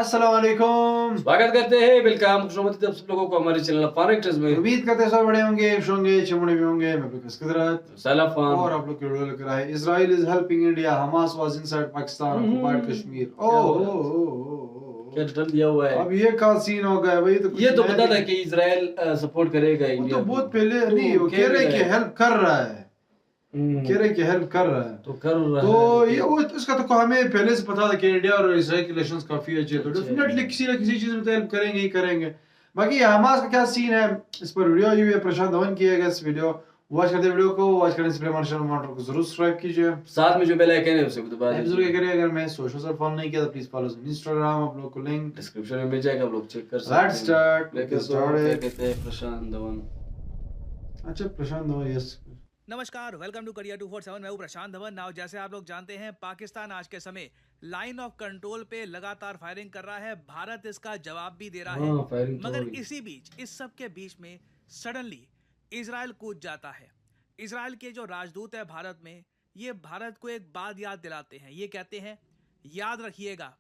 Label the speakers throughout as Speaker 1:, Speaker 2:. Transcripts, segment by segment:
Speaker 1: अस्सलाम वालेकुम।
Speaker 2: स्वागत करते हैं। वेलकम, खुशनुमा आप सब लोगों को हमारे चैनल फन एक्टर्स में।
Speaker 1: उम्मीद करते हैं सब बड़े होंगे, खुश होंगे, चिमड़े भी होंगे। मैं बिल्कुल किदरत
Speaker 2: सलाम फन।
Speaker 1: और आप लोग की वीडियो लेकर आए। Israel is helping India, Hamas was inside Pakistan occupied Kashmir.
Speaker 2: क्या
Speaker 1: ओह
Speaker 2: हो रहा है? क्या डिटेल दिया हुआ है?
Speaker 1: अब ये का सीन हो गया भाई। तो कुछ
Speaker 2: ये तो
Speaker 1: नया
Speaker 2: पता था
Speaker 1: नहीं।
Speaker 2: कि इजराइल सपोर्ट करेगा
Speaker 1: वो
Speaker 2: इंडिया
Speaker 1: तो
Speaker 2: को।
Speaker 1: बहुत पहले
Speaker 2: तो
Speaker 1: नहीं, वो कह रहे कि हेल्प कर रहा है, कह रहे कि हेल्प कर रहा है।
Speaker 2: तो कर रहा
Speaker 1: तो
Speaker 2: है
Speaker 1: ये वो उसका तो हमें पहले से पता था कि इंडिया और इसराइल के रिलेशंस काफी अच्छे हैं, तो
Speaker 2: अच्छे
Speaker 1: डेफिनेटली
Speaker 2: हैं।
Speaker 1: किसी ना किसी चीज में तो हेल्प करेंगे ही करेंगे। बाकी ये हमास का क्या सीन है, इस पर वीडियो आई हुई है, प्रशांत धवन की है। इस वीडियो वॉच करते वीडियो को वॉच करने से पहले हमारे चैनल मॉनिटर को जरूर सब्सक्राइब कीजिए,
Speaker 2: साथ में जो बेल आइकन है उसे भी दबा
Speaker 1: लाइक जरूर
Speaker 2: दीजिए।
Speaker 1: करिए। अगर मैं सोशल से फॉलो नहीं किया तो प्लीज फॉलो इंस्टाग्राम, आप लोगों को लिंक
Speaker 2: डिस्क्रिप्शन में मिल जाएगा, आप लोग चेक कर सकते
Speaker 1: लेट्स
Speaker 2: हैं।
Speaker 1: स्टार्ट
Speaker 2: लेकिन
Speaker 1: लेट्स
Speaker 2: तो क्या
Speaker 1: स्टार्ट।
Speaker 2: कहते हैं प्रशांत धवन।
Speaker 1: अच्छा प्रशांत धवन, यस।
Speaker 3: नमस्कार, वेलकम टू करियर 247। मैं हूं प्रशांत धवन। नाउ जैसे आप लोग जानते हैं, पाकिस्तान आज के समय लाइन ऑफ कंट्रोल पे लगातार फायरिंग कर रहा है। भारत इसका जवाब भी दे रहा है,
Speaker 2: हाँ, फायरिंग तो हो
Speaker 3: मगर
Speaker 2: रही है।
Speaker 3: इसी बीच, इस सब के बीच में सडनली इजराइल कूद जाता है। इजराइल के जो राजदूत है भारत में, ये भारत को एक बात याद दिलाते हैं। ये कहते हैं, याद रखिएगा,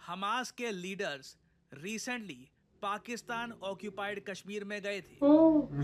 Speaker 3: हमास के leaders recently Pakistan occupied Kashmir में गए थे।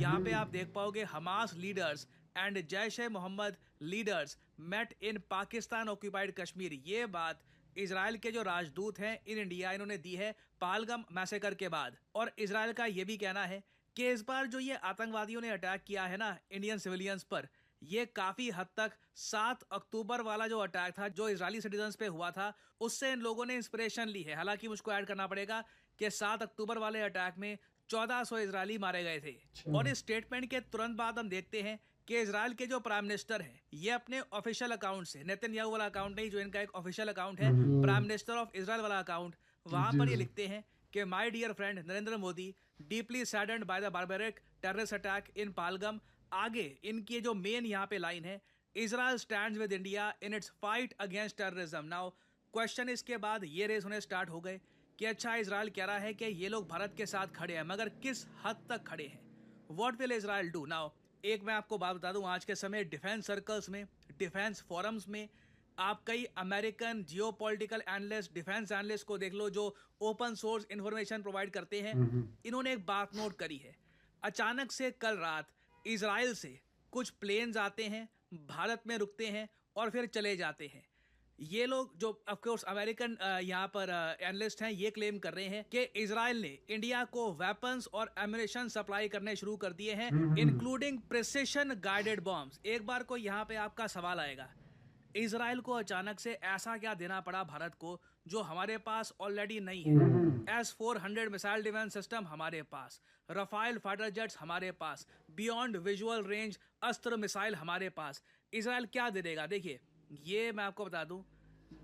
Speaker 3: यहाँ पे आप देख पाओगे, Hamas leaders and Jaish e Mohammed leaders met in Pakistan occupied Kashmir. ये बात इजराइल के जो राजदूत हैं इन इंडिया, इन्होंने दी है पहलगाम मैसेकर के बाद। और इजराइल का ये भी कहना है कि इस बार जो ये आतंकवादियों ने अटैक किया है ना इंडियन सिविलियंस पर, ये काफी हद तक 7 अक्टूबर वाला जो अटैक था, जो इजरायली सिटीजन्स पे हुआ था, उससे इन लोगों ने इंस्पिरेशन ली है। हालांकि मुझको ऐड करना पड़ेगा कि 7 अक्टूबर वाले अटैक में 1400 इजरायली मारे गए थे। और इस स्टेटमेंट के तुरंत बाद हम देखते हैं कि इजराइल के जो प्राइम मिनिस्टर हैं, ये अपने ऑफिशियल अकाउंट से, नेतन्याहू वाला अकाउंट नहीं, जो इनका एक ऑफिशियल अकाउंट है, प्राइम मिनिस्टर ऑफ इजराइल वाला अकाउंट, वहां पर ये लिखते हैं कि my dear friend Narendra Modi deeply saddened by the barbaric terrorist attack in Pahalgam. आगे इनकी जो मेन यहाँ पे लाइन है, Israel stands with India in its fight against terrorism. Now question इसके बाद ये रेस होने स्टार्ट हो गए कि अच्छा, इजराइल कह रहा है कि ये लोग भारत के साथ खड़े हैं, मगर किस हद तक खड़े हैं? What will Israel do now? एक मैं आपको बात बता दूं, आज के समय डिफेंस सर्कल्स में, डिफेंस फोरम्स में, आप कई American geopolitical analyst, defence analyst को देख लो, जो ओपन सोर्स इंफॉर्मेशन प्रोवाइड करते हैं। इन्होंने एक बात नोट करी है, अचानक से कल रात इजराइल से कुछ प्लेन्स आते हैं, भारत में रुकते हैं और फिर चले जाते हैं। ये लोग जो ऑफ कोर्स अमेरिकन यहाँ पर एनालिस्ट हैं, ये क्लेम कर रहे हैं कि इजराइल ने इंडिया को वेपन्स और एम्यूनिशन सप्लाई करने शुरू कर दिए हैं, इंक्लूडिंग प्रिसिशन गाइडेड बॉम्ब्स। एक बार को यहाँ पे आपका सवाल आएगा, इजराइल को अचानक से ऐसा क्या देना पड़ा भारत को जो हमारे पास ऑलरेडी नहीं है? S-400 मिसाइल डिफेंस सिस्टम हमारे पास, रफाइल फाइटर जेट्स हमारे पास, बियॉन्ड विजुअल रेंज अस्त्र मिसाइल हमारे पास। इजराइल क्या दे देगा? देखिए, ये मैं आपको बता दूं,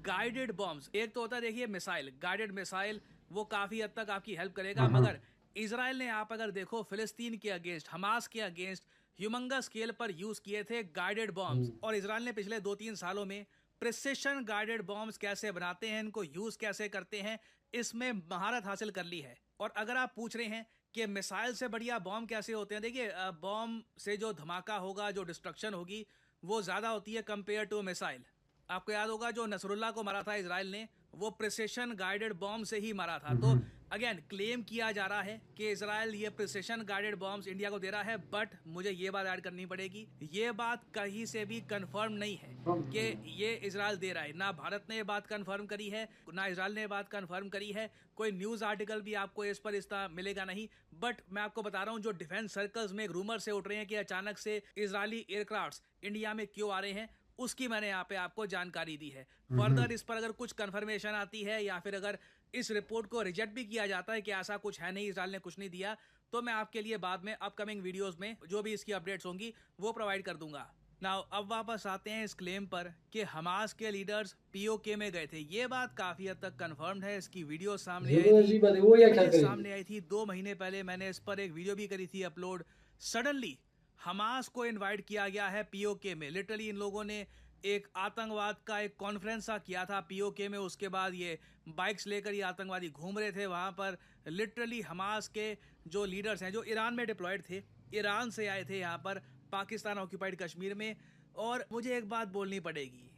Speaker 3: गाइडेड बॉम्ब्स एक तो होता है, देखिए मिसाइल, गाइडेड मिसाइल, वो काफ़ी हद तक आपकी हेल्प करेगा, मगर इजराइल ने, आप अगर देखो, फिलिस्तीन के अगेंस्ट, हमास के अगेंस्ट ह्यूमंगस स्केल पर यूज़ किए थे गाइडेड बॉम्ब्स। और इजराइल ने पिछले 2-3 सालों में प्रिसिशन गाइडेड बॉम्ब्स कैसे बनाते हैं, इनको यूज़ कैसे करते हैं, इसमें महारत हासिल कर ली है। और अगर आप पूछ रहे हैं कि मिसाइल से बढ़िया बॉम्ब कैसे होते हैं, देखिए, बॉम्ब से जो धमाका होगा, जो डिस्ट्रक्शन होगी, वो ज़्यादा होती है कंपेयर टू मिसाइल। आपको याद होगा जो नसरुल्ला को मारा था इजराइल ने, वो प्रिसिशन गाइडेड बॉम्ब से ही मारा था। तो अगेन क्लेम किया जा रहा है कि इजराइल ये प्रिसिशन गाइडेड बॉम्ब्स इंडिया को दे रहा है, बट मुझे ये बात ऐड करनी पड़ेगी, ये बात कहीं से भी कंफर्म नहीं है कि ये इजराइल दे रहा है। ना भारत ने ये बात कंफर्म करी है, ना इजराइल ने ये बात कंफर्म करी है। कोई न्यूज़ आर्टिकल भी आपको इस पर इस तरह मिलेगा नहीं। बट मैं आपको बता रहा हूँ, जो डिफेंस सर्कल्स में एक रूमर से उठ रहे हैं कि अचानक से इजरायली एयरक्राफ्ट्स इंडिया में क्यों आ रहे हैं, उसकी मैंने यहाँ पे आपको जानकारी दी है। फर्दर इस पर अगर कुछ कंफर्मेशन आती है, या फिर अगर इस रिपोर्ट को रिजेक्ट भी किया जाता है कि ऐसा कुछ है नहीं, इजराइल ने कुछ नहीं दिया, तो मैं आपके लिए बाद में अपकमिंग वीडियोस में जो भी इसकी अपडेट्स होंगी वो प्रोवाइड कर दूंगा। नाउ अब वापस आते हैं इस क्लेम पर कि हमास के लीडर्स पीओके में गए थे। ये बात काफी हद तक कंफर्म्ड है, इसकी वीडियो सामने आई थी 2 महीने पहले। मैंने इस पर एक वीडियो भी करी थी अपलोड। सडनली हमास को इनवाइट किया गया है पीओके में। लिटरली इन लोगों ने एक आतंकवाद का एक कॉन्फ्रेंस सा किया था पीओके में। उसके बाद ये बाइक्स लेकर ये आतंकवादी घूम रहे थे वहाँ पर। लिटरली हमास के जो लीडर्स हैं, जो ईरान में डिप्लॉयड थे, ईरान से आए थे यहाँ पर पाकिस्तान ऑक्यूपाइड कश्मीर में। और मुझे एक बात बोलनी पड़ेगी,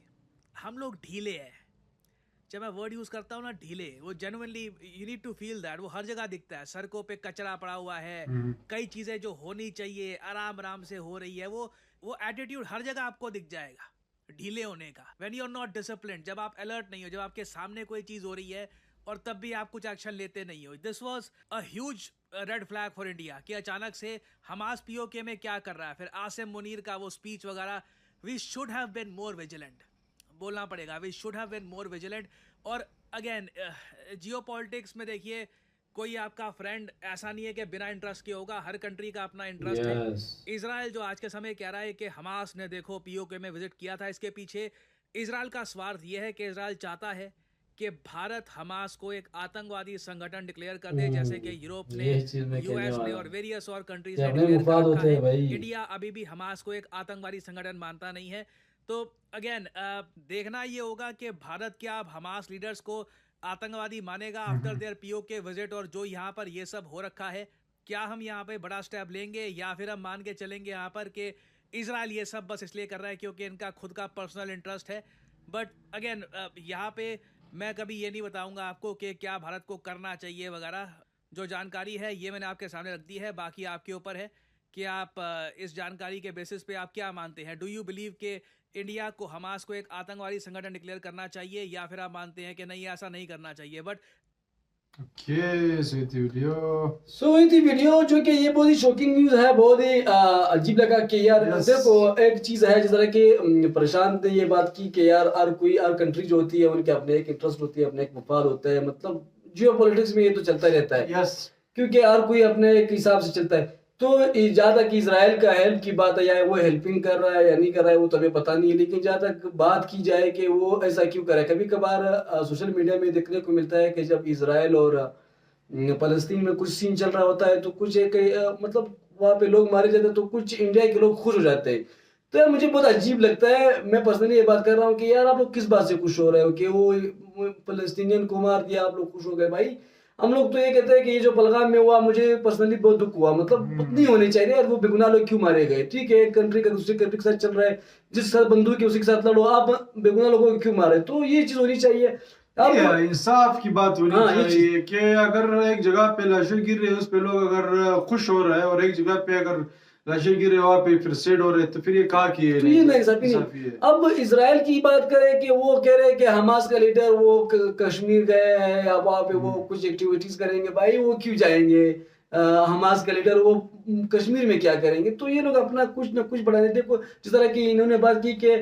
Speaker 3: हम लोग ढीले हैं। जब मैं वर्ड यूज करता हूँ ना ढीले, वो genuinely you need to feel that, वो हर जगह दिखता है, सड़कों पे कचरा पड़ा हुआ है, कई चीजें जो होनी चाहिए आराम आराम से हो रही है, वो एटीट्यूड हर जगह आपको दिख जाएगा ढीले होने का। When you are not disciplined, जब आप अलर्ट नहीं हो, जब आपके सामने कोई चीज हो रही है और तब भी आप कुछ एक्शन लेते नहीं हो। This was a huge red flag for India कि अचानक से हमास पीओके में क्या कर रहा है। फिर आसिम मुनीर का वो स्पीच वगैरह, we should have been more vigilant, बोलना पड़ेगा, we should have been more vigilant. और अगेन जियोपॉलिटिक्स में देखिए, कोई आपका फ्रेंड ऐसा नहीं है कि बिना इंटरेस्ट के होगा, हर कंट्री का अपना इंटरेस्ट है। इजराइल जो आज के समय कह रहा है कि हमास ने देखो पीओके में विजिट किया था, इसके पीछे इजराइल का स्वार्थ यह है कि इजराइल चाहता है कि भारत हमास को एक आतंकवादी संगठन डिक्लेयर कर दे, जैसे कि यूरोप ने, यूएस ने और वेरियस और कंट्रीज ने डिक्लेयर कर रखा है। इंडिया अभी भी हमास को एक आतंकवादी संगठन मानता नहीं है। तो अगेन देखना ये होगा कि भारत क्या अब हमास लीडर्स को आतंकवादी मानेगा आफ्टर देयर पीओके विजिट, और जो यहाँ पर ये सब हो रखा है, क्या हम यहाँ पे बड़ा स्टेप लेंगे या फिर हम मान के चलेंगे यहाँ पर कि इजराइल ये सब बस इसलिए कर रहा है क्योंकि इनका खुद का पर्सनल इंटरेस्ट है। बट अगेन यहाँ पे मैं कभी ये नहीं बताऊंगा आपको कि क्या भारत को करना चाहिए वगैरह। जो जानकारी है ये मैंने आपके सामने रख दी है, बाकी आपके ऊपर है कि आप इस जानकारी के बेसिस पे आप क्या मानते हैं। डू यू बिलीव कि इंडिया को हमास को एक आतंकवादी संगठन डिक्लेयर करना चाहिए, या फिर आप मानते हैं कि नहीं ऐसा नहीं करना चाहिए। बट
Speaker 1: सो
Speaker 4: ये वीडियो जो कि ये बहुत ही शॉकिंग न्यूज है, बहुत ही अजीब लगा कि यार देखो एक चीज है, जिस तरह कि प्रशांत ने ये बात की कि यार हर कंट्री जो होती है उनके अपने एक इंटरेस्ट होती है, अपने एक मुफाद होता है, मतलब जियो पॉलिटिक्स में ये तो चलता रहता है। क्योंकि हर कोई अपने एक हिसाब से चलता है। तो जहाँ तक इजराइल का हेल्प की बात है, या वो हेल्पिंग कर रहा है या नहीं कर रहा है वो तो हमें पता नहीं है, लेकिन जहाँ तक बात की जाए कि वो ऐसा क्यों कर रहा है, कभी कभार सोशल मीडिया में देखने को मिलता है कि जब इजराइल और फलस्तीन में कुछ सीन चल रहा होता है तो कुछ एक मतलब वहाँ पे लोग मारे जाते हैं तो कुछ इंडिया के लोग खुश हो जाते हैं। तो यार मुझे बहुत अजीब लगता है। मैं पर्सनली ये बात कर रहा हूँ कि यार आप लोग किस बात से खुश हो रहे हो कि वो फलस्तीनियन को मार दिया, आप लोग खुश हो गए। भाई हम लोग तो ये कहते हैं कि ये जो पहलगाम में हुआ, मुझे पर्सनली बहुत दुख हुआ, मतलब नहीं होने चाहिए यार, वो बेगुनाह लोग क्यों मारे गए। ठीक है, एक कंट्री का दूसरी कंट्री के साथ चल रहा है, जिस साथ बंदूक है उसी के साथ लड़ो, आप बेगुनाह लोगों को क्यों मारे। तो ये चीज होनी चाहिए,
Speaker 1: इंसाफ की बात होनी चाहिए कि अगर एक जगह पे लाशें गिर रही है उस पे लोग अगर खुश हो रहे हैं और एक जगह पे अगर लाशें गिर रहे वहाँ पे फिर सेड हो रहे, तो फिर ये कहा कि
Speaker 4: तो ये नहीं। अब इजराइल की बात करें कि वो कह रहे हैं कि हमास का लीडर वो कश्मीर गए हैं या वहाँ पे वो कुछ एक्टिविटीज करेंगे। भाई वो क्यों जाएंगे, हमास का लीडर वो कश्मीर में क्या करेंगे। तो ये लोग अपना कुछ ना कुछ बढ़ाने। देखो जिस तरह की इन्होंने बात की कि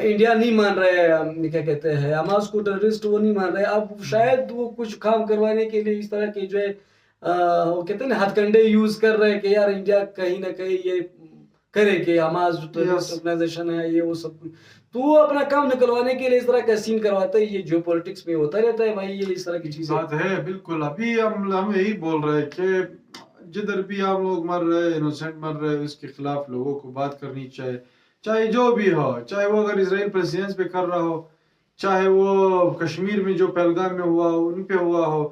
Speaker 4: इंडिया नहीं मान रहे, क्या कहते हैं, हमास को टेररिस्ट वो नहीं मान रहे। अब शायद वो कुछ काम करवाने के लिए इस तरह के जो है वो कहते हैं ना हथकंडे यूज कर रहे हैं कि यार इंडिया कहीं ना कहीं ये करे कि हमास जो टेररिस्ट ऑर्गेनाइजेशन है ये वो सब कुछ, तो वो अपना काम निकलवाने के लिए इस तरह का सीन करवाता है। ये जियो पॉलिटिक्स में होता रहता है भाई, ये इस तरह की चीज
Speaker 1: बात है। बिल्कुल, अभी हम यही बोल रहे हैं कि जिधर भी आप लोग मर रहे, इनोसेंट मर रहे, उसके खिलाफ लोगों को बात करनी चाहिए, चाहे जो भी हो, चाहे वो अगर इसराइल प्रेसिडेंस पे कर रहा हो, चाहे वो कश्मीर में जो पहलगाम में हुआ उन पे हुआ हो,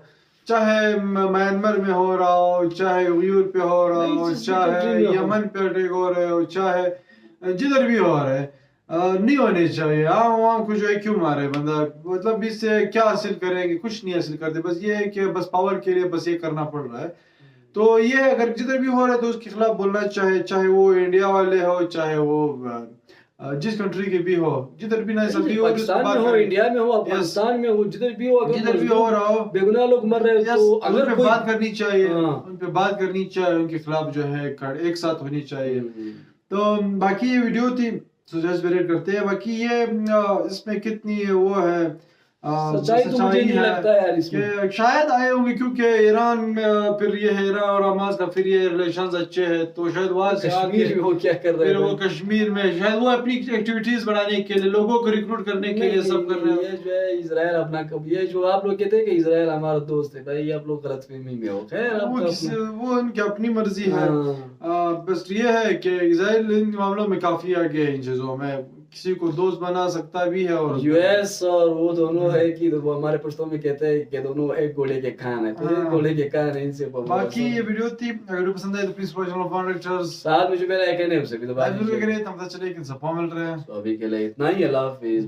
Speaker 1: चाहे म्यांमार में हो रहा हो, चाहे उयूर पे हो रहा हो, चाहे यमन पे अटैक हो रहे हो, चाहे जिधर भी हो रहे, नहीं होने चाहिए। आम को जो है क्यों मारे बंदा, मतलब इससे क्या हासिल करेंगे, कुछ नहीं हासिल करते। बस ये है कि बस पावर के लिए बस ये करना पड़ रहा है। तो ये अगर जिधर भी हो रहा है तो उसके खिलाफ बोलना चाहिए, चाहे वो इंडिया वाले हो, चाहे वो जिस कंट्री के भी हो, जिधर भी ना सब भी हो,
Speaker 4: पाकिस्तान में हो, इंडिया में हो, अफगानिस्तान में हो, जिधर भी हो,
Speaker 1: जिधर भी हो रहा हो,
Speaker 4: बेगुनाह लोग मर रहे हो तो
Speaker 1: अगर कोई बात करनी चाहिए, उन पे बात करनी चाहिए, उनके खिलाफ जो है एक साथ होनी चाहिए। तो बाकी ये वीडियो थी, सजेस्ट करते हैं। बाकी ये इसमें कितनी वो है
Speaker 4: सच्चाई तो मुझे नहीं लगता है यार इसमें,
Speaker 1: शायद आए होंगे क्योंकि ईरान में फिर ये है, ईरान और हमास का फिर ये रिलेशंस अच्छे हैं, तो शायद वहां से
Speaker 4: कश्मीर में वो क्या कर रहे हैं,
Speaker 1: वो कश्मीर में शायद वो अपनी एक्टिविटीज बढ़ाने के लिए, लोगों को रिक्रूट करने के लिए सब कर रहे हैं।
Speaker 4: ये जो है इजराइल अपना, ये जो आप लोग कहते हैं कि इजराइल हमारा दोस्त है, भाई आप लोग गलतफहमी में हो। खैर
Speaker 1: वो उनकी अपनी मर्जी है। बस ये है कि इजराइल इन मामलों में काफी आगे है, इन चीजों में किसी को दोस्त बना सकता भी है। और
Speaker 4: यूएस और वो दोनों है कि वो हमारे पश्तो में कहते हैं कि दोनों एक घोड़े के कान है, तो एक घोड़े के कान है इनसे।
Speaker 1: बाकी ये वीडियो थी, अगर वीडियो पसंद आए तो please follow channel for actors,
Speaker 4: साथ में जो मेरा एक है उसे भी दबा दीजिए।
Speaker 1: हम तो चले कि सब मिल रहे हैं।
Speaker 4: तो अभी के लिए इतना ही, अल्लाह हाफिज़।